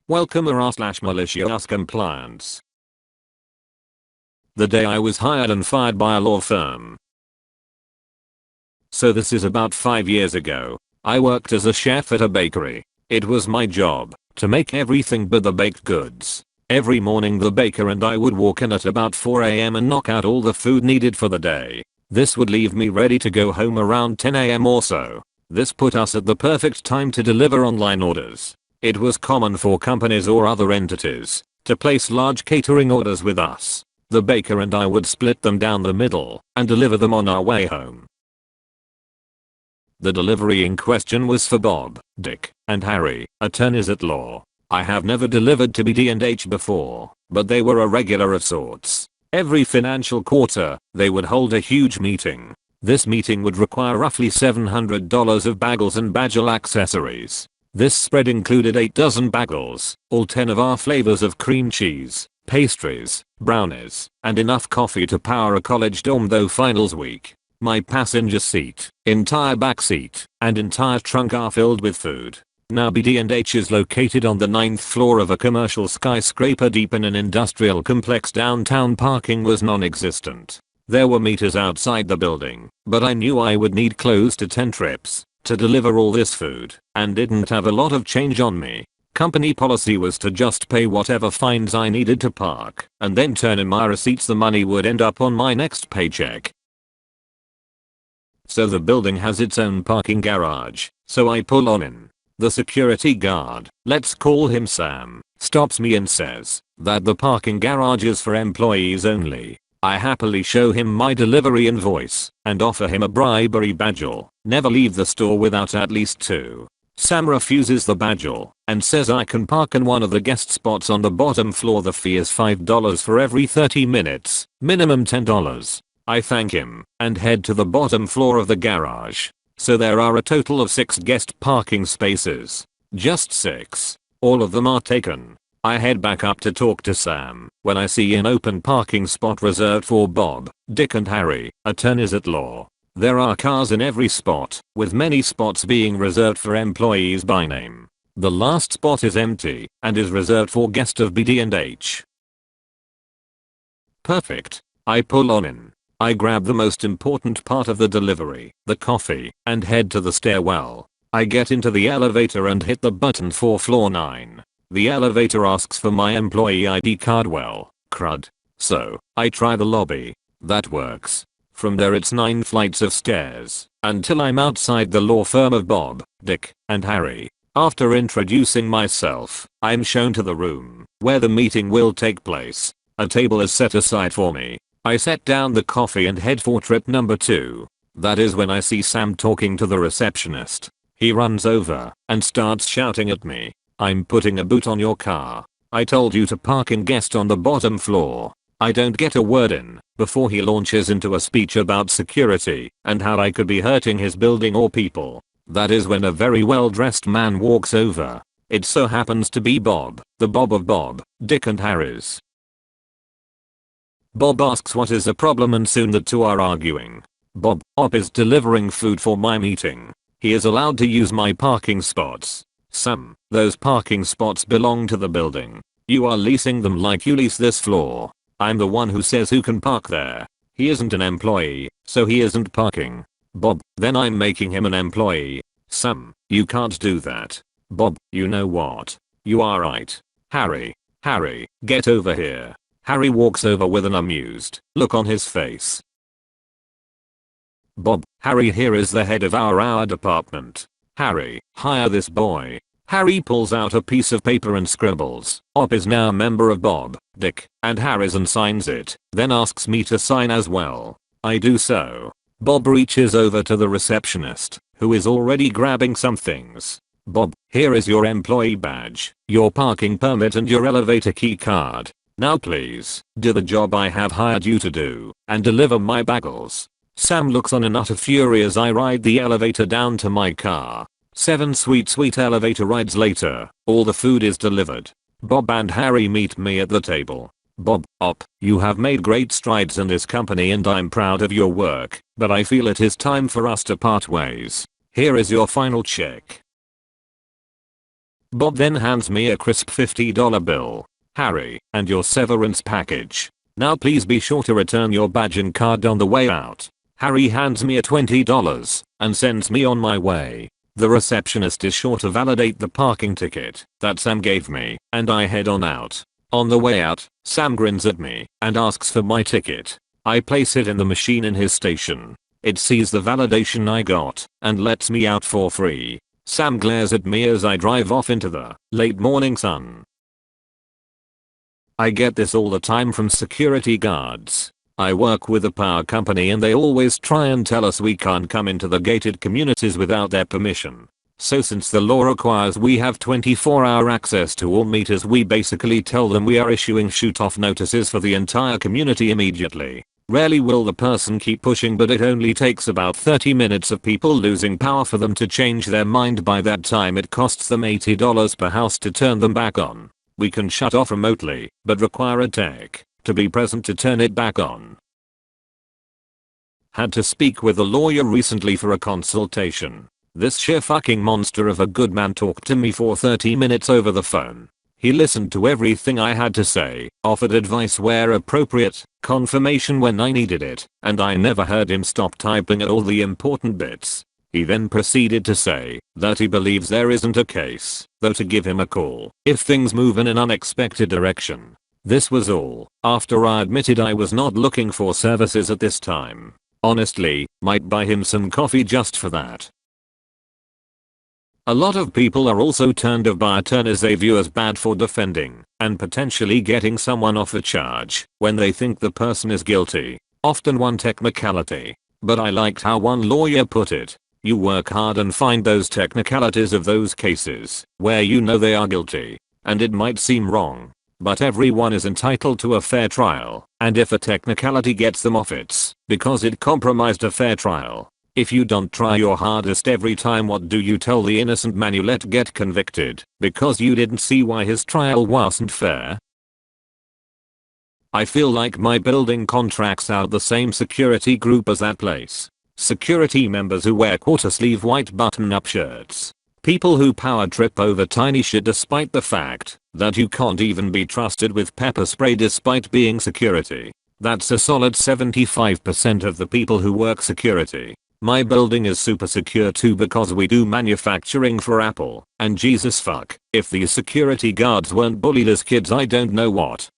Welcome /malicious compliance. The day I was hired and fired by a law firm. So this is about 5 years ago. I worked as a chef at a bakery. It was my job to make everything but the baked goods. Every morning the baker and I would walk in at about 4 AM and knock out all the food needed for the day. This would leave me ready to go home around 10 AM or so. This put us at the perfect time to deliver online orders. It was common for companies or other entities to place large catering orders with us. The baker and I would split them down the middle and deliver them on our way home. The delivery in question was for Bob, Dick, and Harry, attorneys at law. I have never delivered to BD&H before, but they were a regular of sorts. Every financial quarter, they would hold a huge meeting. This meeting would require roughly $700 of bagels and bagel accessories. This spread included 8 dozen bagels, all 10 of our flavors of cream cheese, pastries, brownies, and enough coffee to power a college dorm though finals week. My passenger seat, entire back seat, and entire trunk are filled with food. Now BD&H is located on the 9th floor of a commercial skyscraper deep in an industrial complex. Downtown parking was non-existent. There were meters outside the building, but I knew I would need close to 10 trips to deliver all this food and didn't have a lot of change on me. Company policy was to just pay whatever fines I needed to park and then turn in my receipts. The money would end up on my next paycheck. So the building has its own parking garage, so I pull on in. The security guard, let's call him Sam, stops me and says that the parking garage is for employees only. I happily show him my delivery invoice and offer him a bribery badge. Never leave the store without at least 2. Sam refuses the badge and says I can park in one of the guest spots on the bottom floor. The fee is $5 for every 30 minutes, minimum $10. I thank him and head to the bottom floor of the garage. So there are a total of 6 guest parking spaces. Just 6. All of them are taken. I head back up to talk to Sam when I see an open parking spot reserved for Bob, Dick and Harry, attorneys at law. There are cars in every spot, with many spots being reserved for employees by name. The last spot is empty and is reserved for guests of BD&H. Perfect. I pull on in. I grab the most important part of the delivery, the coffee, and head to the stairwell. I get into the elevator and hit the button for floor 9. The elevator asks for my employee ID card. Well, crud. So, I try the lobby. That works. From there it's 9 flights of stairs until I'm outside the law firm of Bob, Dick, and Harry. After introducing myself, I'm shown to the room where the meeting will take place. A table is set aside for me. I set down the coffee and head for trip number 2. That is when I see Sam talking to the receptionist. He runs over and starts shouting at me. I'm putting a boot on your car. I told you to park in guest on the bottom floor. I don't get a word in before he launches into a speech about security and how I could be hurting his building or people. That is when a very well-dressed man walks over. It so happens to be Bob, the Bob of Bob, Dick and Harry's. Bob asks what is the problem and soon the two are arguing. Bob is delivering food for my meeting. He is allowed to use my parking spots. Sam, those parking spots belong to the building. You are leasing them like you lease this floor. I'm the one who says who can park there. He isn't an employee, so he isn't parking. Bob, then I'm making him an employee. Sam, you can't do that. Bob, you know what? You are right. Harry, get over here. Harry walks over with an amused look on his face. Bob, Harry here is the head of our department. Harry, hire this boy. Harry pulls out a piece of paper and scribbles. Op is now a member of Bob, Dick, and Harry's and signs it, then asks me to sign as well. I do so. Bob reaches over to the receptionist, who is already grabbing some things. Bob, here is your employee badge, your parking permit and your elevator key card. Now please, do the job I have hired you to do, and deliver my bagels. Sam looks on in utter fury as I ride the elevator down to my car. 7 sweet elevator rides later, all the food is delivered. Bob and Harry meet me at the table. Bob, you have made great strides in this company and I'm proud of your work, but I feel it is time for us to part ways. Here is your final check. Bob then hands me a crisp $50 bill. "Harry, and your severance package. Now please be sure to return your badge and card on the way out." Harry hands me a $20 and sends me on my way. The receptionist is sure to validate the parking ticket that Sam gave me, and I head on out. On the way out, Sam grins at me and asks for my ticket. I place it in the machine in his station. It sees the validation I got and lets me out for free. Sam glares at me as I drive off into the late morning sun. I get this all the time from security guards. I work with a power company and they always try and tell us we can't come into the gated communities without their permission. So since the law requires we have 24-hour access to all meters, we basically tell them we are issuing shoot-off notices for the entire community immediately. Rarely will the person keep pushing, but it only takes about 30 minutes of people losing power for them to change their mind. By that time it costs them $80 per house to turn them back on. We can shut off remotely, but require a tech to be present to turn it back on. Had to speak with a lawyer recently for a consultation. This sheer fucking monster of a good man talked to me for 30 minutes over the phone. He listened to everything I had to say, offered advice where appropriate, confirmation when I needed it, and I never heard him stop typing at all the important bits. He then proceeded to say that he believes there isn't a case, though to give him a call if things move in an unexpected direction. This was all after I admitted I was not looking for services at this time. Honestly, might buy him some coffee just for that. A lot of people are also turned off by attorneys they view as bad for defending and potentially getting someone off a charge when they think the person is guilty. Often one technicality. But I liked how one lawyer put it. You work hard and find those technicalities of those cases where you know they are guilty. And it might seem wrong, but everyone is entitled to a fair trial, and if a technicality gets them off, it's because it compromised a fair trial. If you don't try your hardest every time, what do you tell the innocent man you let get convicted because you didn't see why his trial wasn't fair? I feel like my building contracts out the same security group as that place. Security members who wear quarter-sleeve white button-up shirts. People who power trip over tiny shit despite the fact that you can't even be trusted with pepper spray despite being security. That's a solid 75% of the people who work security. My building is super secure too because we do manufacturing for Apple, and Jesus fuck, if these security guards weren't bullied as kids, I don't know what